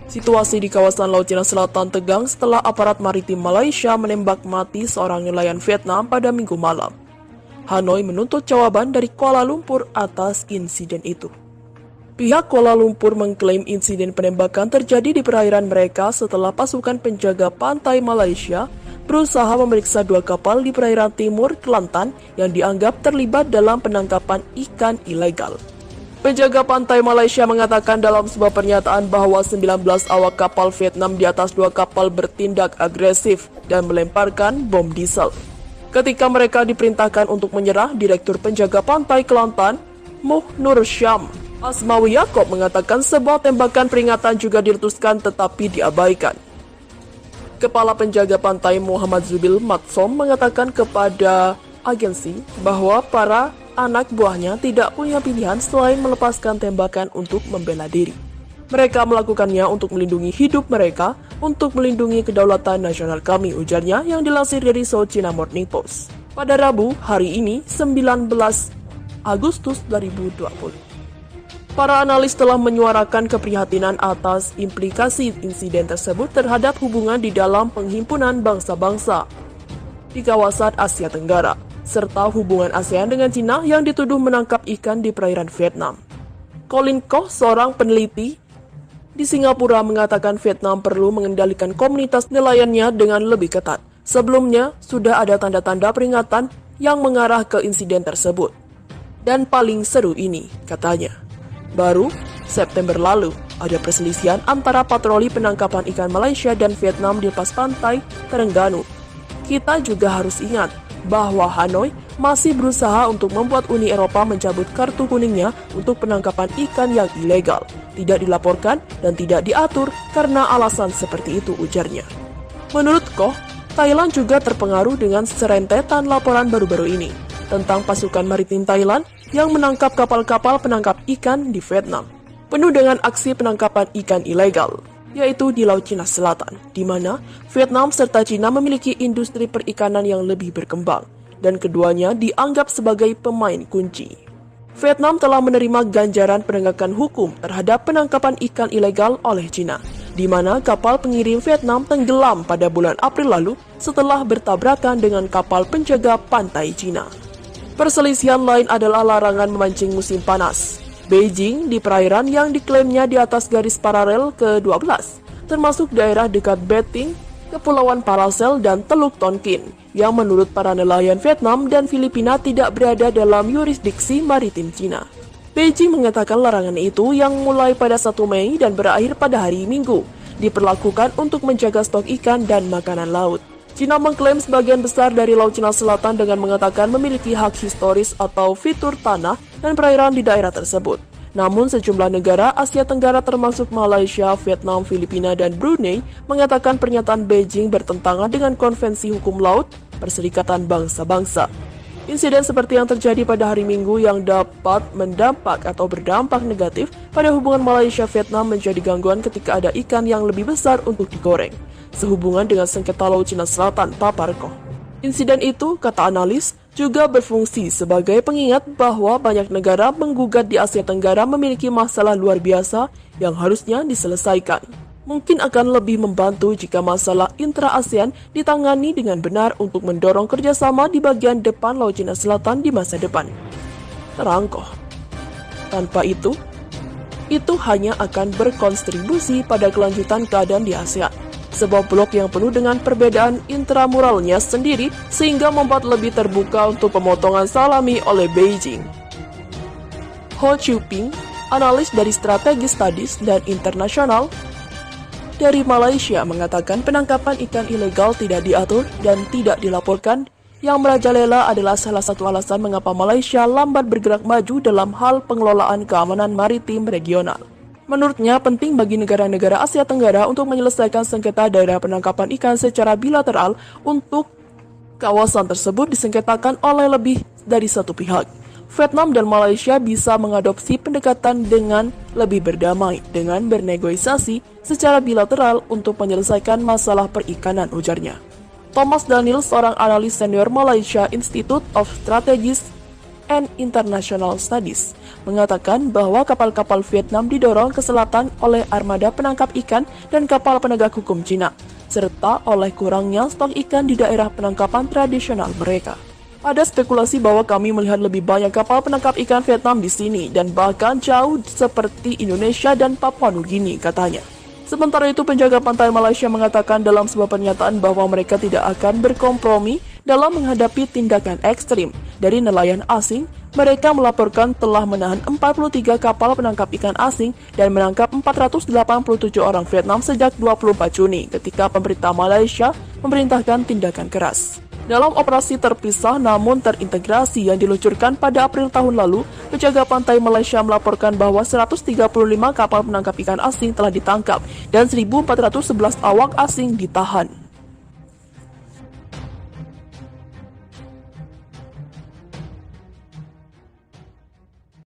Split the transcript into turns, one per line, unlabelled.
Situasi di kawasan Laut Cina Selatan tegang setelah aparat maritim Malaysia menembak mati seorang nelayan Vietnam pada Minggu malam. Hanoi menuntut jawaban dari Kuala Lumpur atas insiden itu. Pihak Kuala Lumpur mengklaim insiden penembakan terjadi di perairan mereka setelah pasukan penjaga pantai Malaysia berusaha memeriksa 2 kapal di perairan timur Kelantan yang dianggap terlibat dalam penangkapan ikan ilegal. Penjaga pantai Malaysia mengatakan dalam sebuah pernyataan bahwa 19 awak kapal Vietnam di atas 2 kapal bertindak agresif dan melemparkan bom diesel. Ketika mereka diperintahkan untuk menyerah, Direktur Penjaga Pantai Kelantan, Muh Nur Syam Asmawi Yaakob mengatakan sebuah tembakan peringatan juga diletuskan tetapi diabaikan. Kepala Penjaga Pantai Muhammad Zubil Matsom mengatakan kepada agensi bahwa para anak buahnya tidak punya pilihan selain melepaskan tembakan untuk membela diri. Mereka melakukannya untuk melindungi hidup mereka, untuk melindungi kedaulatan nasional kami, ujarnya yang dilansir dari South China Morning Post. Pada Rabu, hari ini, 19 Agustus 2020. Para analis telah menyuarakan keprihatinan atas implikasi insiden tersebut terhadap hubungan di dalam penghimpunan bangsa-bangsa di kawasan Asia Tenggara, serta hubungan ASEAN dengan Cina yang dituduh menangkap ikan di perairan Vietnam. Colin Koh, seorang peneliti di Singapura, mengatakan Vietnam perlu mengendalikan komunitas nelayannya dengan lebih ketat. Sebelumnya, sudah ada tanda-tanda peringatan yang mengarah ke insiden tersebut. Dan paling seru ini, katanya. Baru September lalu, ada perselisihan antara patroli penangkapan ikan Malaysia dan Vietnam di lepas pantai Terengganu. Kita juga harus ingat bahwa Hanoi masih berusaha untuk membuat Uni Eropa mencabut kartu kuningnya untuk penangkapan ikan yang ilegal, tidak dilaporkan dan tidak diatur karena alasan seperti itu, ujarnya. Menurut Koh, Thailand juga terpengaruh dengan serentetan laporan baru-baru ini tentang pasukan maritim Thailand yang menangkap kapal-kapal penangkap ikan di Vietnam, penuh dengan aksi penangkapan ikan ilegal, yaitu di Laut Cina Selatan, di mana Vietnam serta Cina memiliki industri perikanan yang lebih berkembang, dan keduanya dianggap sebagai pemain kunci. Vietnam telah menerima ganjaran penegakan hukum terhadap penangkapan ikan ilegal oleh Cina, di mana kapal pengirim Vietnam tenggelam pada bulan April lalu setelah bertabrakan dengan kapal penjaga pantai Cina. Perselisihan lain adalah larangan memancing musim panas Beijing di perairan yang diklaimnya di atas garis paralel ke-12, termasuk daerah dekat Beting, Kepulauan Paracel, dan Teluk Tonkin, yang menurut para nelayan Vietnam dan Filipina tidak berada dalam yurisdiksi maritim Cina. Beijing mengatakan larangan itu yang mulai pada 1 Mei dan berakhir pada hari Minggu, diperlakukan untuk menjaga stok ikan dan makanan laut. Cina mengklaim sebagian besar dari Laut Cina Selatan dengan mengatakan memiliki hak historis atau fitur tanah dan perairan di daerah tersebut. Namun sejumlah negara Asia Tenggara termasuk Malaysia, Vietnam, Filipina, dan Brunei mengatakan pernyataan Beijing bertentangan dengan Konvensi Hukum Laut Perserikatan Bangsa-Bangsa. Insiden seperti yang terjadi pada hari Minggu yang dapat mendampak atau berdampak negatif pada hubungan Malaysia-Vietnam menjadi gangguan ketika ada ikan yang lebih besar untuk digoreng, sehubungan dengan sengketa Laut Cina Selatan, papar Koh. Insiden itu, kata analis, juga berfungsi sebagai pengingat bahwa banyak negara menggugat di Asia Tenggara memiliki masalah luar biasa yang harusnya diselesaikan. Mungkin akan lebih membantu jika masalah intra-ASEAN ditangani dengan benar untuk mendorong kerjasama di bagian depan Laut Cina Selatan di masa depan. Terang Koh. Tanpa itu hanya akan berkontribusi pada kelanjutan keadaan di ASEAN. Sebuah blok yang penuh dengan perbedaan intramuralnya sendiri sehingga membuat lebih terbuka untuk pemotongan salami oleh Beijing. Ho Chiu Ping, analis dari Strategic Studies dan Internasional dari Malaysia, mengatakan penangkapan ikan ilegal tidak diatur dan tidak dilaporkan yang merajalela adalah salah satu alasan mengapa Malaysia lambat bergerak maju dalam hal pengelolaan keamanan maritim regional. Menurutnya, penting bagi negara-negara Asia Tenggara untuk menyelesaikan sengketa daerah penangkapan ikan secara bilateral untuk kawasan tersebut disengketakan oleh lebih dari satu pihak. Vietnam dan Malaysia bisa mengadopsi pendekatan dengan lebih berdamai dengan bernegosiasi secara bilateral untuk menyelesaikan masalah perikanan, ujarnya. Thomas Daniel, seorang analis senior Malaysia Institute of Strategies and International Studies, mengatakan bahwa kapal-kapal Vietnam didorong ke selatan oleh armada penangkap ikan dan kapal penegak hukum Cina, serta oleh kurangnya stok ikan di daerah penangkapan tradisional mereka. Ada spekulasi bahwa kami melihat lebih banyak kapal penangkap ikan Vietnam di sini dan bahkan jauh seperti Indonesia dan Papua Nugini, katanya. Sementara itu, penjaga pantai Malaysia mengatakan dalam sebuah pernyataan bahwa mereka tidak akan berkompromi dalam menghadapi tindakan ekstrim dari nelayan asing. Mereka melaporkan telah menahan 43 kapal penangkap ikan asing dan menangkap 487 orang Vietnam sejak 24 Juni ketika pemerintah Malaysia memerintahkan tindakan keras. Dalam operasi terpisah namun terintegrasi yang diluncurkan pada April tahun lalu, penjaga pantai Malaysia melaporkan bahwa 135 kapal penangkap ikan asing telah ditangkap dan 1.411 awak asing ditahan.